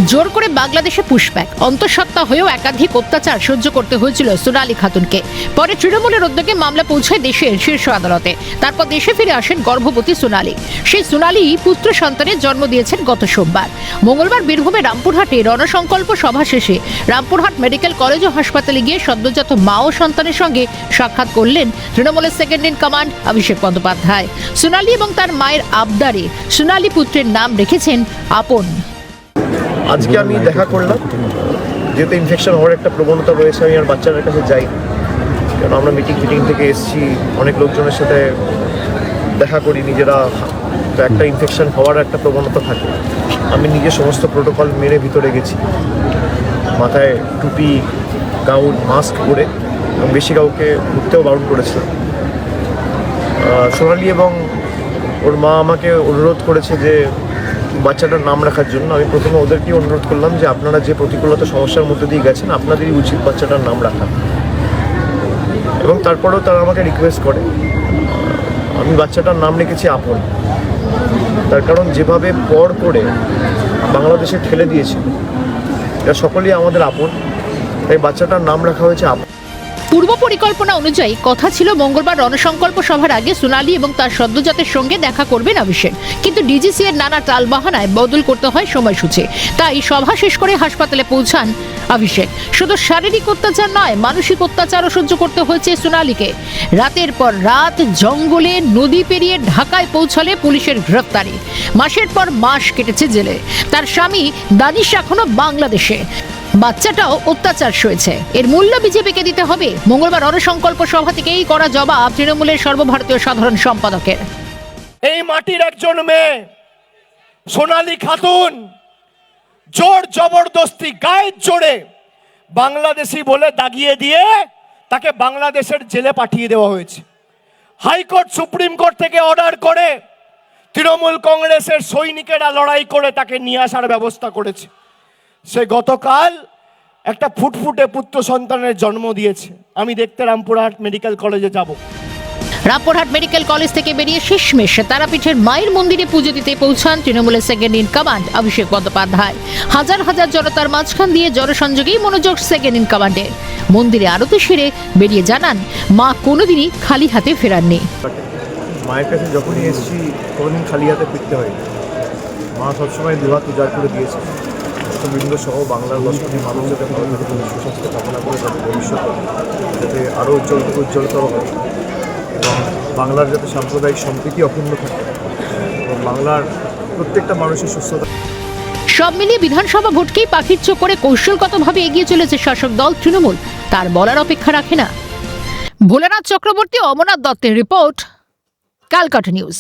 জোর করে বাংলাদেশে পুশব্যাক, অন্তঃসত্ত্বা হয়েও একাধিক অত্যাচার সহ্য করতে হয়েছিল সোনালী খাতুনকে। পরে তৃণমূলের উদ্যোগে মামলা পৌঁছায় দেশের শীর্ষ আদালতে। তারপর দেশে ফিরে আসেন গর্ভবতী সোনালী। সেই সোনালী পুত্র সন্তানের জন্ম দিয়েছেন গত সোমবার। মঙ্গলবার বীরভূমে রামপুরহাটে রণসংকল্প সভা শেষে রামপুরহাট মেডিকেল কলেজ ও হাসপাতালে গিয়ে সদ্যজাত মা ও সন্তানের সঙ্গে সাক্ষাৎ করলেন তৃণমূলের second in command Abhishek Bandyopadhyay. সোনালী এবং তার মায়ের আবদারে সোনালী পুত্রের নাম রেখেছেন আপন। আজকে আমি দেখা করলাম, যেহেতু ইনফেকশন হওয়ার একটা প্রবণতা রয়েছে, আমি আর বাচ্চাদের কাছে যাই, কারণ আমরা মিটিং থেকে এসেছি, অনেক লোকজনের সাথে দেখা করি নিজেরা, তো একটা ইনফেকশন হওয়ার একটা প্রবণতা থাকে। আমি নিজে সমস্ত প্রোটোকল মেনে ভিতরে গেছি, মাথায় টুপি, গাউন, মাস্ক পরে, এবং বেশি কাউকে ঘুরতেও বারণ করেছিলাম। সোনালী এবং ওর মা আমাকে অনুরোধ করেছে যে বাচ্চাটার নাম রাখার জন্য। আমি প্রথমে ওদেরকেই অনুরোধ করলাম যে আপনারা যে প্রতিকূলতা সমস্যার মধ্যে দিয়ে গেছেন, আপনাদেরই উচিত বাচ্চাটার নাম রাখা। এবং তারপরেও তারা আমাকে রিকোয়েস্ট করে, আমি বাচ্চাটার নাম রেখেছি আপন। তার কারণ যেভাবে পর করে বাংলাদেশে ঠেলে দিয়েছিল, এটা সকলেই আমাদের আপন, তাই বাচ্চাটার নাম রাখা হয়েছে আপন। পূর্ব পরিকল্পনা অনুযায়ী কথা ছিল মঙ্গলবার রণসংকল্প সভার আগে সোনালী এবং তার সদ্যজাতের সঙ্গে দেখা করবেন অভিষেক, কিন্তু ডিজিসি এর নানা টালবাহানায় বদল করতে হয় সময়সূচি। তাই সভা শেষ করে হাসপাতালে পৌঁছান অভিষেক। শুধু শারীরিক অত্যাচার নয়, মানসিক অত্যাচারও সহ্য করতে হয়েছে সোনালীকে। রাতের পর রাত জঙ্গলে নদী পেরিয়ে ঢাকায় পৌঁছালে পুলিশের গ্রেফতারি। মাসের পর মাস কেটেছে জেলে। তার স্বামী দানিশ এখনো বাংলাদেশে। বাচ্চাটাও অত্যাচার সয়েছে। এর মূল্য বিজেপিকে দিতে হবে। মঙ্গলবার রণসংকল্প সভা থেকেই করা জবাব তৃণমূলের সর্বভারতীয় সাধারণ সম্পাদকের। এই মাটির একজন মেয়ে সোনালী খাতুন জোর জবরদস্তি গায়ের জোরে বাংলাদেশি বলে দাগিয়ে দিয়ে তাকে বাংলাদেশের জেলে পাঠিয়ে দেওয়া হয়েছে। হাইকোর্ট সুপ্রিম কোর্ট থেকে অর্ডার করে তৃণমূল কংগ্রেসের সৈনিকেরা লড়াই করে তাকে নিয়ে আসার ব্যবস্থা করেছে। সে গতকাল একটা ফুটফুটে পুত্র সন্তানের জন্ম দিয়েছে। আমি দেখতে রামপুরহাট মেডিকেল কলেজে যাব। রামপুরহাট মেডিকেল কলেজ থেকে বেরিয়ে শেষমেশ তারাপীঠের মায়ের মন্দিরে পুজো দিতে পৌঁছান তৃণমূলের second in command Abhishek Bandyopadhyay. হাজার হাজার জনতার মাঝখান দিয়ে জনসংযোগেই মনোযোগ সেকেন্ড ইন কমান্ডে। মন্দিরে আরতি সেরে বেরিয়ে জানান, মা কোনোদিনই খালি হাতে ফেরাননি। মায়ের কাছে যখনই এসেছি কোনোদিন খালি হাতে ফিরতে হয়নি। মা সবসময় দুহাত উজাড় করে দিয়েছে। রাষ্ট্রবৃন্দ সহ বাংলার লক্ষ্মী মানুষ যাতে ভালো থাকে, সুস্বাস্থ্য কামনা করে যাতে ভবিষ্যতে যাতে আরও উজ্জ্বলতর হয়, এবং বাংলার যাতে সাম্প্রদায়িক সম্প্রীতি অক্ষুণ্ণ থাকে, এবং বাংলার প্রত্যেকটা মানুষের সুস্থতা। সব মিলিয়ে বিধানসভা ভোটকেই পাখির চোখ করে কৌশলগতভাবে এগিয়ে চলেছে শাসক দল তৃণমূল। তার বলার অপেক্ষা রাখে না। ভোলানাথ চক্রবর্তী, অমরনাথ দত্তের রিপোর্ট, ক্যালকাটা নিউজ।